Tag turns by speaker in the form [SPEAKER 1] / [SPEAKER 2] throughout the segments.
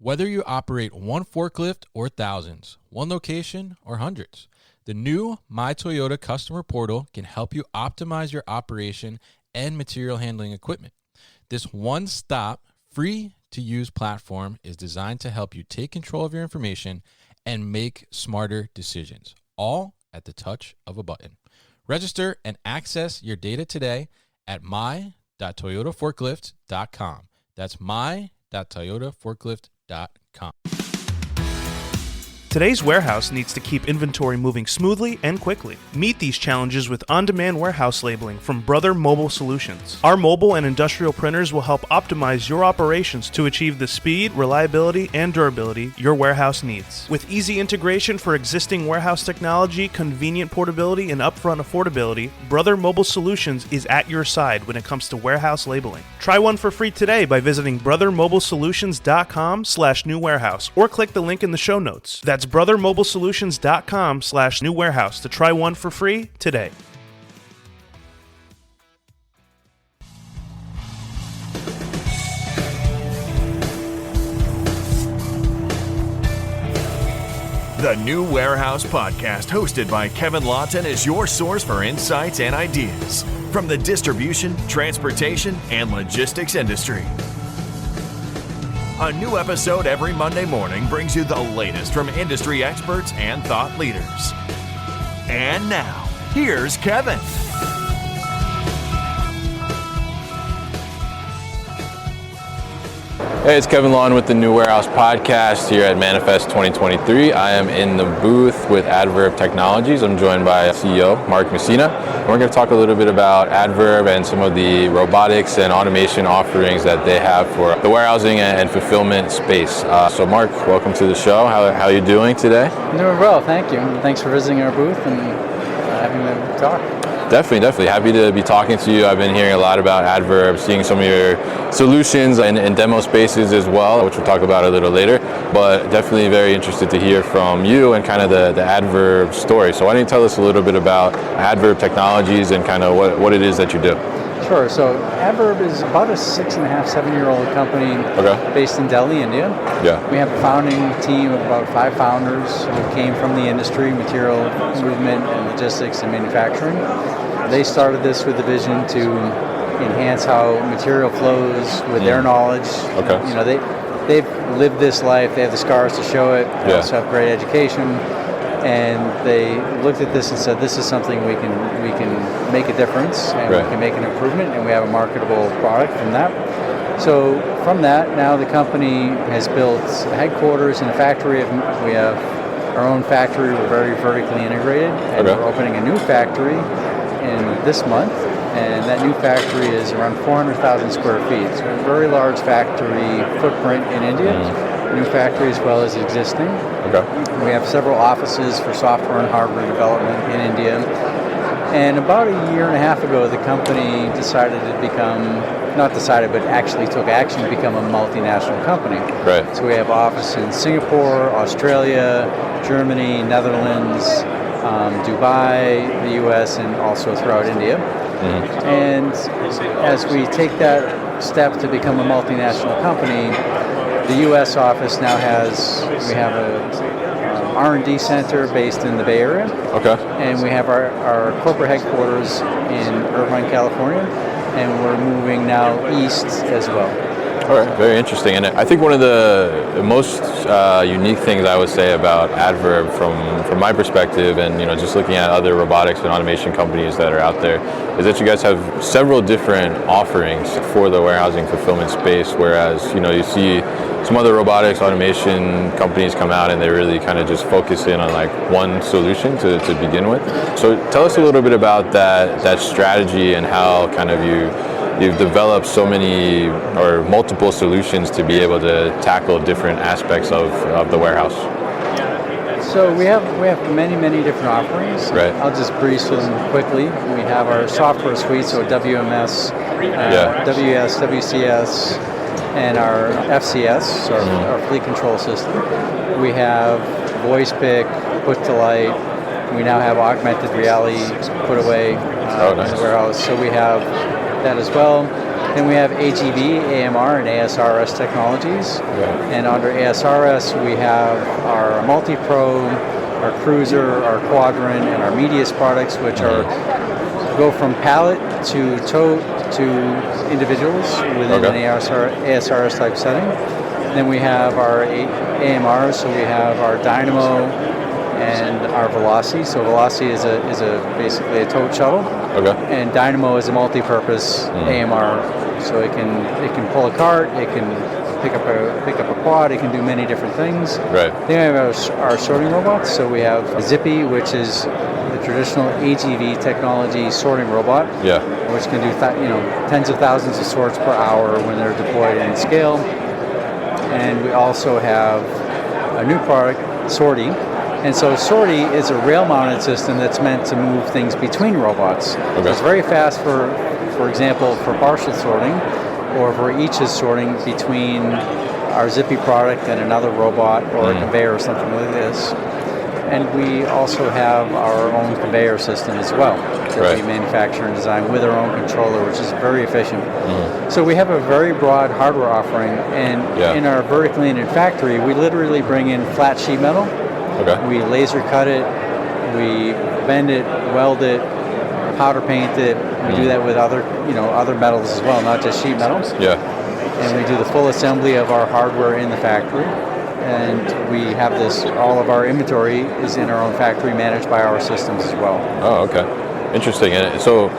[SPEAKER 1] Whether you operate one forklift or thousands, one location or hundreds, the new My Toyota customer portal can help you optimize your operation and material handling equipment. This one-stop, free-to-use platform is designed to help you take control of your information and make smarter decisions, all at the touch of a button. Register and access your data today at my.toyotaforklift.com. That's my.toyotaforklift.com.
[SPEAKER 2] Today's warehouse needs to keep inventory moving smoothly and quickly. Meet these challenges with on-demand warehouse labeling from Brother Mobile Solutions. Our mobile and industrial printers will help optimize your operations to achieve the speed, reliability, and durability your warehouse needs. With easy integration for existing warehouse technology, convenient portability, and upfront affordability, Brother Mobile Solutions is at your side when it comes to warehouse labeling. Try one for free today by visiting brothermobilesolutions.com/new warehouse or click the link in the show notes. That's brothermobilesolutions.com/new warehouse to try one for free today.
[SPEAKER 3] The New Warehouse Podcast, hosted by Kevin Lawton, is your source for insights and ideas from the distribution, transportation, and logistics industry. A new episode every Monday morning brings you the latest from industry experts and thought leaders. And now, here's Kevin.
[SPEAKER 4] Hey, it's Kevin Lawton with the New Warehouse Podcast here at Manifest 2023. I am in the booth with Adverb Technologies. I'm joined by CEO Mark Messina. And we're going to talk a little bit about Adverb and some of the robotics and automation offerings that they have for the warehousing and fulfillment space. So Mark, welcome to the show. How are you doing today?
[SPEAKER 5] I'm doing well, thank you. Thanks for visiting our booth and having me talk.
[SPEAKER 4] Definitely. Happy to be talking to you. I've been hearing a lot about Adverb, seeing some of your solutions and demo spaces as well, which we'll talk about a little later. But definitely very interested to hear from you and kind of the Adverb story. So why don't you tell us a little bit about Adverb Technologies and kind of what it is that you do?
[SPEAKER 5] Sure. So Adverb is about a 6.5, 7-year-old company based in Delhi, India.
[SPEAKER 4] Yeah.
[SPEAKER 5] We have a founding team of about 5 founders who came from the industry, material movement and logistics and manufacturing. They started this with the vision to enhance how material flows with their knowledge.
[SPEAKER 4] Okay.
[SPEAKER 5] You know, they've lived this life. They have the scars to show it. They also have great education. And they looked at this and said, this is something we can make a difference and we can make an improvement, and we have a marketable product from that. So from that, now the company has built a headquarters and a factory. We have our own factory. We're very vertically integrated, and we're opening a new factory in this month. And that new factory is around 400,000 square feet. So a very large factory footprint in India. New factory as well as existing. We have several offices for software and hardware development in India. And about a year and a half ago, the company decided to actually took action to become a multinational company.
[SPEAKER 4] Right.
[SPEAKER 5] So we have office in Singapore, Australia, Germany, Netherlands, Dubai, the US, and also throughout India. And as we take that step to become a multinational company, the U.S. office now we have a R&D center based in the Bay Area. And we have our corporate headquarters in Irvine, California, and we're moving now east as well.
[SPEAKER 4] All right, very interesting. And I think one of the most unique things I would say about Adverb from my perspective, and just looking at other robotics and automation companies that are out there, is that you guys have several different offerings for the warehousing fulfillment space, whereas you see some other robotics automation companies come out and they really kind of just focus in on like one solution to begin with. So tell us a little bit about that strategy and how kind of you've developed so many or multiple solutions to be able to tackle different aspects of the warehouse.
[SPEAKER 5] So we have many different offerings.
[SPEAKER 4] Right.
[SPEAKER 5] I'll just breeze through them quickly. We have our software suite, so WMS, WS, WCS, and our FCS, so our fleet control system. We have voice pick, put to light. We now have augmented reality put away in the warehouse. So we have that as well. Then we have AGV, AMR, and ASRS technologies. And under ASRS, we have our Multi-Pro, our Cruiser, our Quadrant, and our Medius products, which go from pallet to tote to individuals within an ASRS type setting. Then we have our AMRs, so we have our Dynamo and our Velocity. So Velocity is basically a tote shuttle, and Dynamo is a multi-purpose AMR. So it can pull a cart, it can pick up a quad, it can do many different things.
[SPEAKER 4] Right.
[SPEAKER 5] Then we have our sorting robots. So we have Zippy, which is the traditional AGV technology sorting robot, which can do tens of thousands of sorts per hour when they're deployed in scale. And we also have a new product, Sortie. And so Sortie is a rail-mounted system that's meant to move things between robots. So it's very fast for example, for partial sorting, or for each is sorting between our Zippy product and another robot or a conveyor or something like this. And we also have our own conveyor system as well that we manufacture and design with our own controller, which is very efficient. So we have a very broad hardware offering, and in our vertically integrated factory, we literally bring in flat sheet metal. We laser cut it, we bend it, weld it, powder paint it. We do that with other metals as well, not just sheet metal. And we do the full assembly of our hardware in the factory. And we have all of our inventory is in our own factory, managed by our systems as well.
[SPEAKER 4] Oh, okay. Interesting. And so,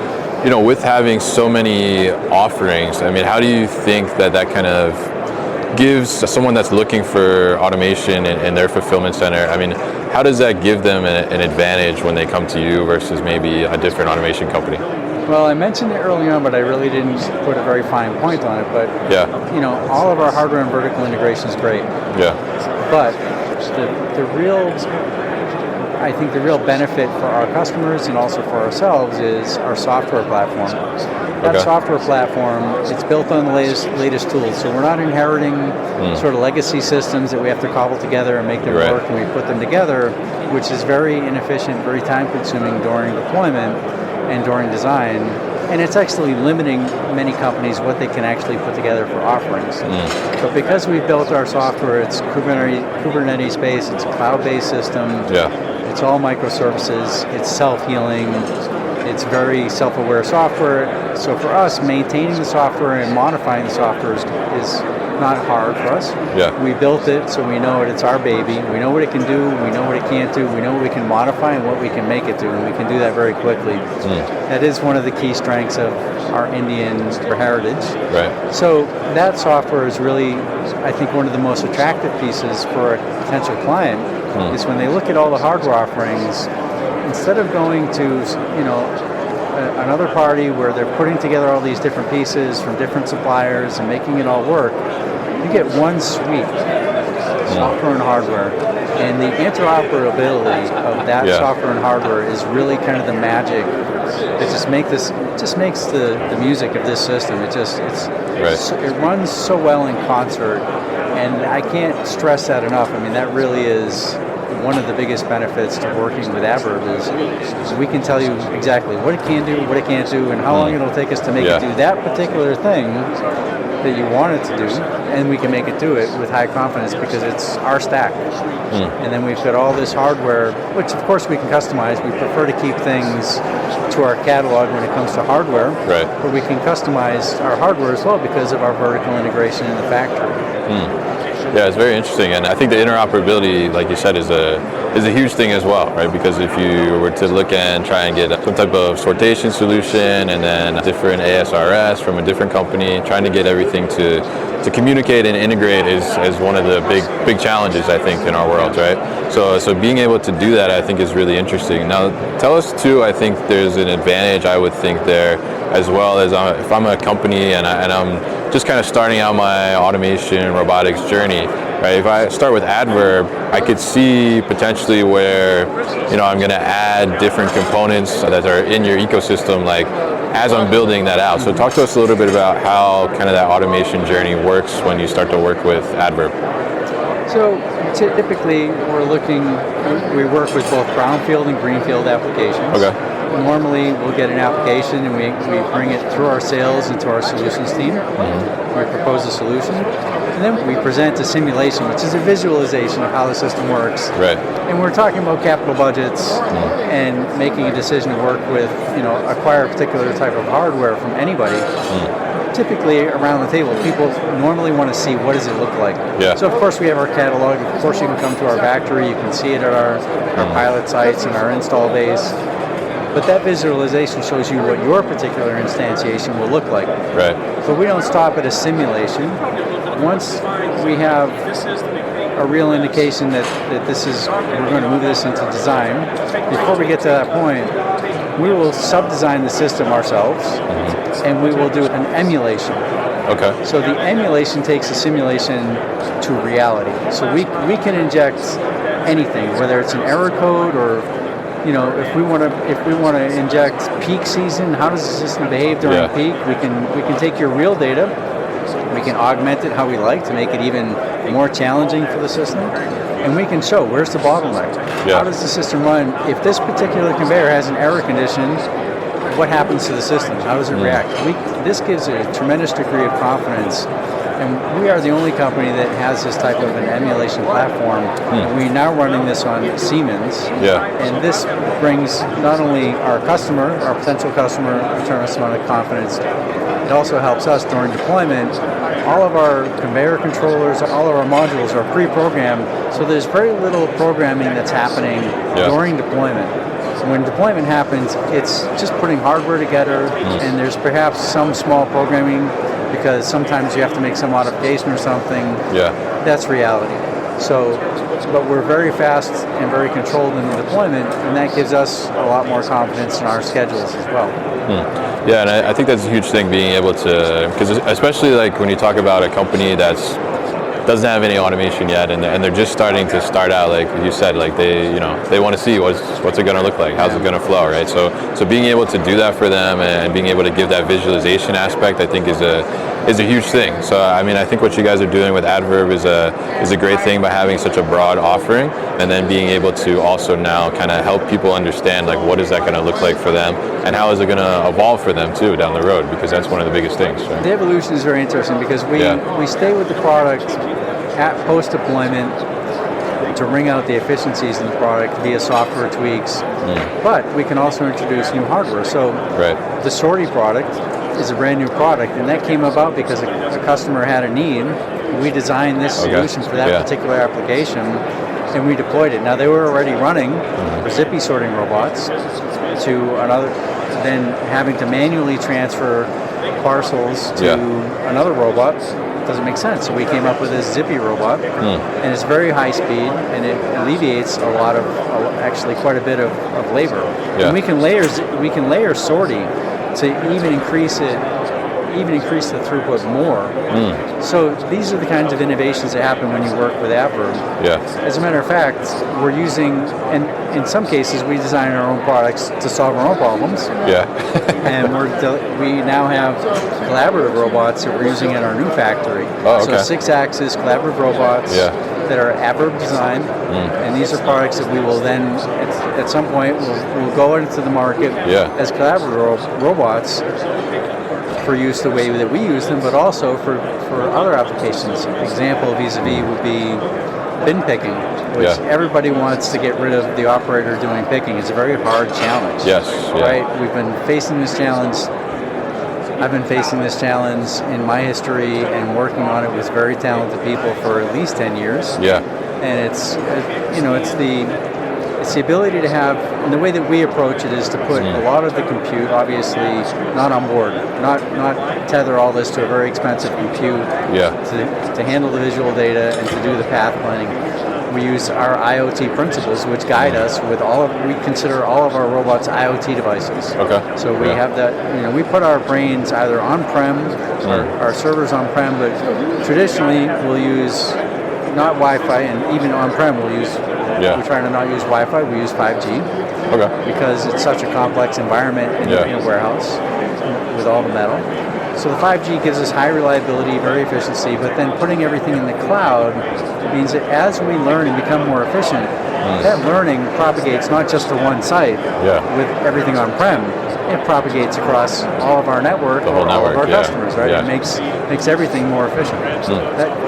[SPEAKER 4] with having so many offerings, I mean, how do you think that kind of gives someone that's looking for automation in their fulfillment center, I mean, how does that give them an advantage when they come to you versus maybe a different automation company?
[SPEAKER 5] Well, I mentioned it early on, but I really didn't put a very fine point on it. But all of our hardware and vertical integration is great. But the real benefit for our customers and also for ourselves is our software platform. That software platform, it's built on the latest tools. So we're not inheriting sort of legacy systems that we have to cobble together and make them work, and we put them together, which is very inefficient, very time consuming during deployment and during design. And it's actually limiting many companies what they can actually put together for offerings. But because we've built our software, it's Kubernetes based, it's a cloud-based system, it's all microservices, it's self-healing, it's very self-aware software. So for us, maintaining the software and modifying the software is not hard for us. We built it, so we know it's our baby. We know what it can do, we know what it can't do, we know what we can modify and what we can make it do, and we can do that very quickly. That is one of the key strengths of our Indian heritage. So that software is really, I think, one of the most attractive pieces for a potential client is when they look at all the hardware offerings, instead of going to another party where they're putting together all these different pieces from different suppliers and making it all work, you get one suite, software and hardware, and the interoperability of that software and hardware is really kind of the magic that just makes the music of this system. It runs so well in concert, and I can't stress that enough. I mean, that really is one of the biggest benefits to working with Adverb is we can tell you exactly what it can do, what it can't do, and how long it'll take us to make it do that particular thing that you want it to do, and we can make it do it with high confidence because it's our stack. And then we've got all this hardware, which of course we can customize. We prefer to keep things to our catalog when it comes to hardware, but we can customize our hardware as well because of our vertical integration in the factory.
[SPEAKER 4] Yeah, it's very interesting, and I think the interoperability, like you said, is a huge thing as well, right? Because if you were to look and try and get some type of sortation solution, and then a different ASRS from a different company, trying to get everything to communicate and integrate is one of the big challenges, I think, in our world, right? So being able to do that, I think, is really interesting. Now, tell us too. I think there's an advantage, I would think, there as well as if I'm a company and I'm just kind of starting out my automation and robotics journey, right? If I start with Adverb, I could see potentially where, I'm going to add different components that are in your ecosystem, like as I'm building that out. So talk to us a little bit about how kind of that automation journey works when you start to work with Adverb.
[SPEAKER 5] So typically we work with both brownfield and greenfield applications. normally we'll get an application and we bring it through our sales into our solutions team. We propose a solution, and then we present a simulation, which is a visualization of how the system works.
[SPEAKER 4] Right.
[SPEAKER 5] And we're talking about capital budgets and making a decision to work with, acquire a particular type of hardware from anybody. Typically around the table, people normally want to see what does it look like.
[SPEAKER 4] Yeah.
[SPEAKER 5] So of course we have our catalog. Of course you can come to our factory. You can see it at our pilot sites and our install base. But that visualization shows you what your particular instantiation will look like.
[SPEAKER 4] Right.
[SPEAKER 5] But we don't stop at a simulation. Once we have a real indication that we're going to move this into design, before we get to that point, we will sub-design the system ourselves, and we will do an emulation.
[SPEAKER 4] Okay.
[SPEAKER 5] So the emulation takes the simulation to reality. So we can inject anything, whether it's an error code or, if we want to inject peak season, how does the system behave during peak? We can take your real data, we can augment it how we like to make it even more challenging for the system, and we can show where's the bottleneck. How does the system run? If this particular conveyor has an error condition, what happens to the system? How does it react? This gives it a tremendous degree of confidence, and we are the only company that has this type of an emulation platform. We're now running this on Siemens, and this brings not only our potential customer, a tremendous amount of confidence. It also helps us during deployment. All of our conveyor controllers, all of our modules are pre-programmed, so there's very little programming that's happening during deployment. When deployment happens, it's just putting hardware together, and there's perhaps some small programming because sometimes you have to make some modification or something. That's reality. So, but we're very fast and very controlled in the deployment, and that gives us a lot more confidence in our schedules as well.
[SPEAKER 4] Yeah, and I think that's a huge thing, being able to, because especially like when you talk about a company that's doesn't have any automation yet, and they're just starting out, like you said, like they want to see what's it going to look like, how's it going to flow, right? So being able to do that for them and being able to give that visualization aspect, I think is a huge thing. So I mean, I think what you guys are doing with Adverb is a great thing by having such a broad offering, and then being able to also now kind of help people understand like what is that going to look like for them, and how is it going to evolve for them too down the road, because that's one of the biggest things. Right?
[SPEAKER 5] The evolution is very interesting because we stay with the product at post-deployment to wring out the efficiencies in the product via software tweaks, but we can also introduce new hardware. So the Sortie product is a brand new product, and that came about because a customer had a need. We designed this solution for that particular application, and we deployed it. Now they were already running zippy sorting robots to another, then having to manually transfer parcels to another robot doesn't make sense. So we came up with this zippy robot, and it's very high speed, and it alleviates actually quite a bit of labor. And we can layer sortie to even increase the throughput more. So these are the kinds of innovations that happen when you work with Adverb. As a matter of fact, we're using, and in some cases we design our own products to solve our own problems. And we now have collaborative robots that we're using in our new factory. So 6-axis collaborative robots that are Adverb designed, and these are products that we will then at some point we'll go into the market as collaborative robots for use the way that we use them, but also for other applications. An example vis-a-vis would be bin picking, which everybody wants to get rid of the operator doing picking. It's a very hard challenge. Right? We've been facing this challenge. I've been facing this challenge in my history and working on it with very talented people for at least 10 years. And it's the ability to have, and the way that we approach it is to put a lot of the compute, obviously, not on board, not tether all this to a very expensive compute to handle the visual data and to do the path planning. We use our IoT principles, which guide us with we consider all of our robots IoT devices. So we have that, we put our brains either on-prem, our servers on-prem, but traditionally we'll use not Wi-Fi, and even on-prem we'll use, we're trying to not use Wi-Fi, we use 5G. Because it's such a complex environment in a warehouse with all the metal. So the 5G gives us high reliability, very efficiency, but then putting everything in the cloud means that as we learn and become more efficient, that learning propagates not just to one site with everything on-prem. It propagates across all of our network, all of our customers, right? It makes everything more efficient.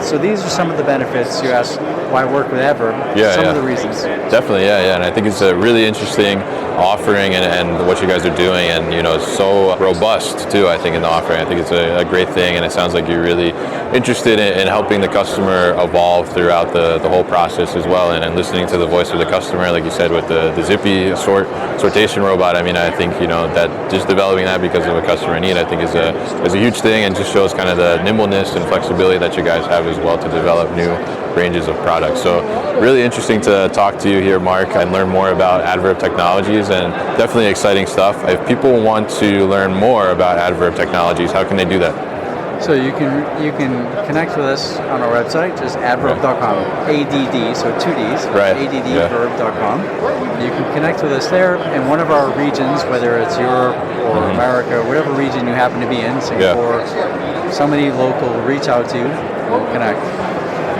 [SPEAKER 5] So these are some of the benefits. You asked why work with Adverb. Some of the reasons.
[SPEAKER 4] Definitely, and I think it's a really interesting offering and what you guys are doing, and so robust too. I think in the offering, I think it's a great thing, and it sounds like you're really interested in helping the customer evolve throughout the whole process as well, and listening to the voice of the customer, like you said with the Zippy sortation robot. I mean, I think that just developing that because of a customer need, I think is a huge thing, and just shows kind of the nimbleness and flexibility that you guys have as well to develop new ranges of products. So really interesting to talk to you here, Mark, and learn more about Adverb Technologies, and definitely exciting stuff. If people want to learn more about Adverb Technologies, how can they do that?
[SPEAKER 5] So you can connect with us on our website, just adverb.com, ADD, so two Ds, addverb.com. You can connect with us there in one of our regions, whether it's Europe or America, whatever region you happen to be in, Singapore, somebody local will reach out to you, we'll connect.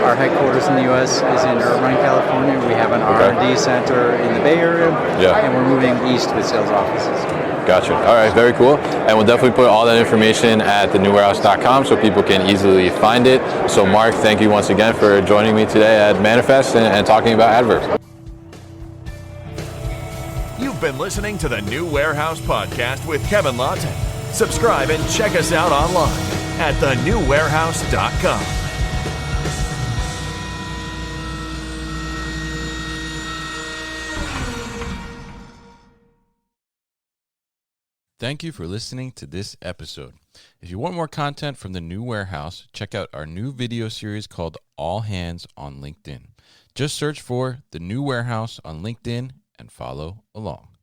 [SPEAKER 5] Our headquarters in the U.S. is in Irvine, California. We have an R&D center in the Bay Area, and we're moving east with sales offices.
[SPEAKER 4] Gotcha. All right, very cool. And we'll definitely put all that information at thenewwarehouse.com so people can easily find it. So Mark, thank you once again for joining me today at Manifest and talking about Adverb.
[SPEAKER 3] You've been listening to the New Warehouse Podcast with Kevin Lawton. Subscribe and check us out online at thenewwarehouse.com.
[SPEAKER 1] Thank you for listening to this episode. If you want more content from the New Warehouse, check out our new video series called All Hands on LinkedIn. Just search for the New Warehouse on LinkedIn and follow along.